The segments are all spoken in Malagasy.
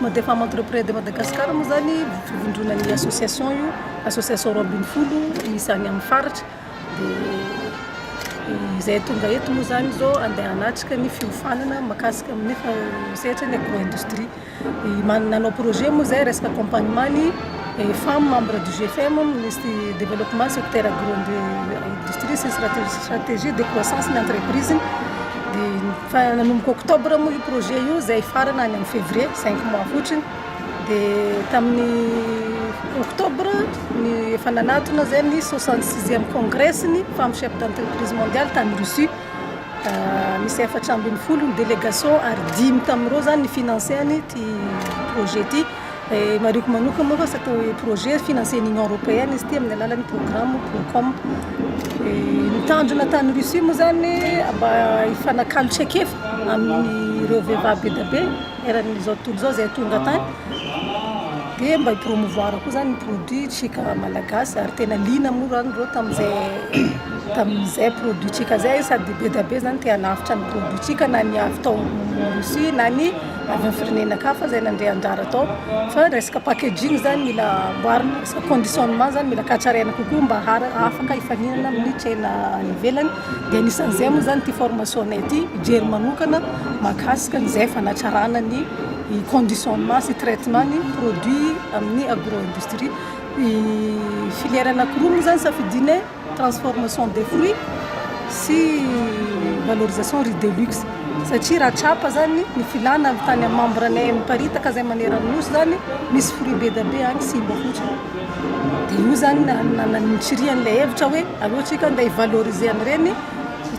groupement des femmes entrepreneurs de Madagascar moa zany fivondronan'ny association io association roa ambin'ny folo misy any amin'ny faritra dia izay tonga eto moa zany zao andeha hanatrika ny fiofanana mahakasika amin'ny sehatra ny agro-industrie nanao projet moa zay resaka accompagnement ny femmes membres du GFM ministre développement secteur agro-industrie sy stratégie de croissance ny entreprise dia nanomboka octobre moa io projet io zay farana any amin'ny février 5 mois fotsiny dia tamin'ny octobre ny efa nanatona zay ny 66e congrès ny femme chef d'entreprise mondiale tany Russie misy efatra ambin'ny folo ny délégation ary 10 tamin'ireo zany ny financeny ty projet ty mariako manokana moa fa sy atao hoe projet financé ny Union européenne izy ty amin'ny alalan'ny programme Procom nitandrona tany Russie moa zany mba hifanakalotra ekefa amin'ireo vehivavy be da be eran'izao tontolo zao zay tonga tany dia mba hipromouvoir koa zany ny produit tsika malagasy ary tena lina moa zany reo tamin'izay produit tsika zay sady be da be zany te hanafitra ny produit tsika na ny avy tao Russie na ny avy amin'ny firenena kafa zay nandre anjara tao fa resaka packaging zany mila amboarina resaka conditionnement zany mila katsaraina kokoa mba afaka hifaninana amin'ny tsena any ivelany dia anisan'izay moa zany ty formationay ty ijery manokana mahakasika n'izay fanatsarana ny conditionnement sy traitement ny produit amin'ny agro-industrie filière anankiroa moa zany safidinay transformation des fruits sy valorisation riz de luxe satria raha tsapa zany ny filana avy tany amin'ny membrenay miparitaka zay maneran'nosy zany misy fruit be da be any simba fotsiny dia io zany nanitsirian'ilay hevitra hoe alohatsika nda hivaloriser an'ireny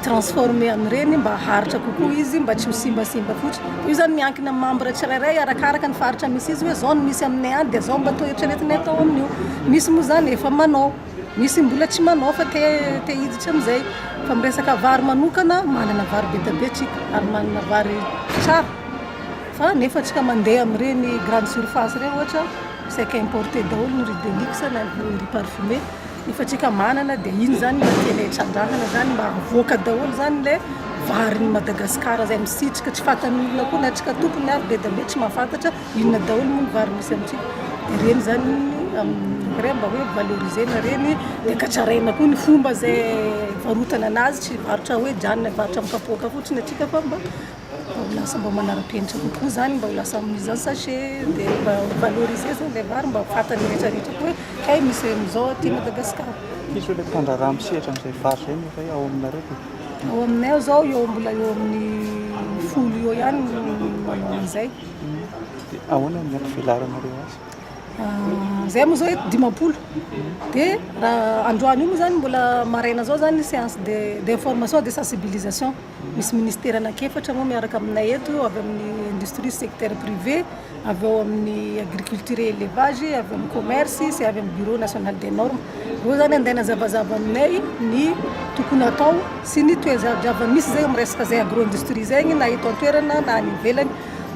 transformer an'ireny mba haritra kokoa izy mba tsy ho simbasimba fotsiny io zany miankina amin'ny membre tsirairay arakaraka ny faritra misy izy hoe zao no misy aminay any dia zao mba atao eritreretinay atao amin'io misy moa zany efa manao misy mbola tsy manao fa te hiditra amin'izay fa miresaka vary manokana manana vary be da be tsika ary manana vary tsara fa nefa tsika mandeha amin'ireny grande surface ireny ohatra saika importé daholo ny riz de luxe na riz parfumé nefa tsika manana dia iny zany mba tena hitrandrahana zany mba avoaka daholo zany le vary ny Madagasikara zay misitrika tsy fantan'olona koa na tsika tompony ary be da be tsy mahafantatra inona daholo moa ny vary misy amintsika dia reny zany re mba hoe valorisena reny dia katsaraina koa ny fomba zay varotana anazy tsy varotra hoe janona varotra mikapoaka fotsiny atsika fa mba lasa mba manara-penitra kokoa zany mba ho lasa mise en sachet dia mba valoriser zany le vary mba fantany rehetrarehetra koa hoe kay misy amin'izao aty Madagasikara misy hoe le mpandraraha misehatra amin'izay vary zay nefa ao aminareo ao aminay ao zao mbola eo amin'ny folo eo ihany manao an'izay dia ahoana ny ampivelarana azy zay moa zao hoe 10 dia raha androany io moa zany mbola maraina zao zany séance d'information de sensibilisation misy ministère anakefatra moa miaraka aminay eto avy amin'ny industrie secteur privé avy ao amin'ny agriculture et élevage avy amin'ny commerce sy avy amin'ny bureau national des normes reo zany andeha nazavazava aminay ny tokony atao sy ny toezavy misy zay miresaka zay agro-industrie zay na eto an-toerana na any ivelany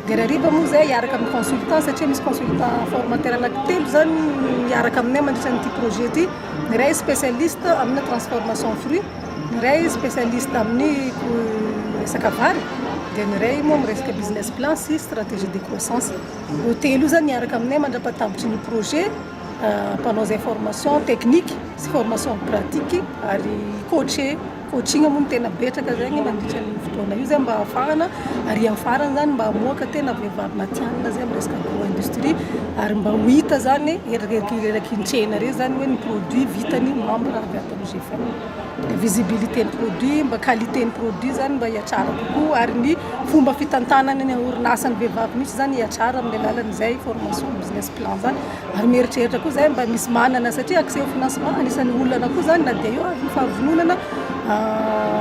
dia rariva moa zay hiaraka amin'ny consultant satria misy consultant formateur anankitelo zany miaraka aminay mandritra n'ity projet ty ny ray spécialiste amina transformation fruit ny ray spécialiste amin'ny resaka vary dia ny ray moa miresaka business plan sy stratégie de croissance io telo io zany miaraka aminay mandrapahatambotry ny projet mpanao zay formation technique sy formation pratique ary coaching moa no tena betraka zany mandritra ny fotoana io zay mba ahafahana ary amin'ny farany zany mba hamoaka tena vehivavy matianina zay miresaka agro-industrie ary mba ho hita zany erakintsena re zany hoe ny produit vitany membre avy ato amin'ny GFM visibilité ny produit mba qualité ny produit zany mba hiatsara kokoa ary ny fomba fitantanana ny orinasany vehivavy mihitsy zany hiatsara amin'ny alalan'izay formation business plan zany ary mieritreritra koa zay mba misy manana satria accès au financement anisan'ny olana koa zany na dia io amin'ny fahavononana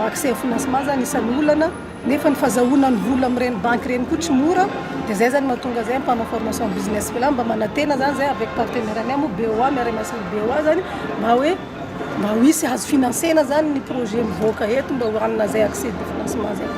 accès au financement zany isan'ny olana nefa ny fahazahoana ny vola amin'ireny banque ireny koa tsy mora dia zay zany mahatonga zay mpanao formation business plan mba manantena zany zay avec partenaire any mo BOA miara-miasa BOA zany mba hoe mba ho hisy hazo financena zany ny projet mivoaka eto mba hoanina zay accès de financement zay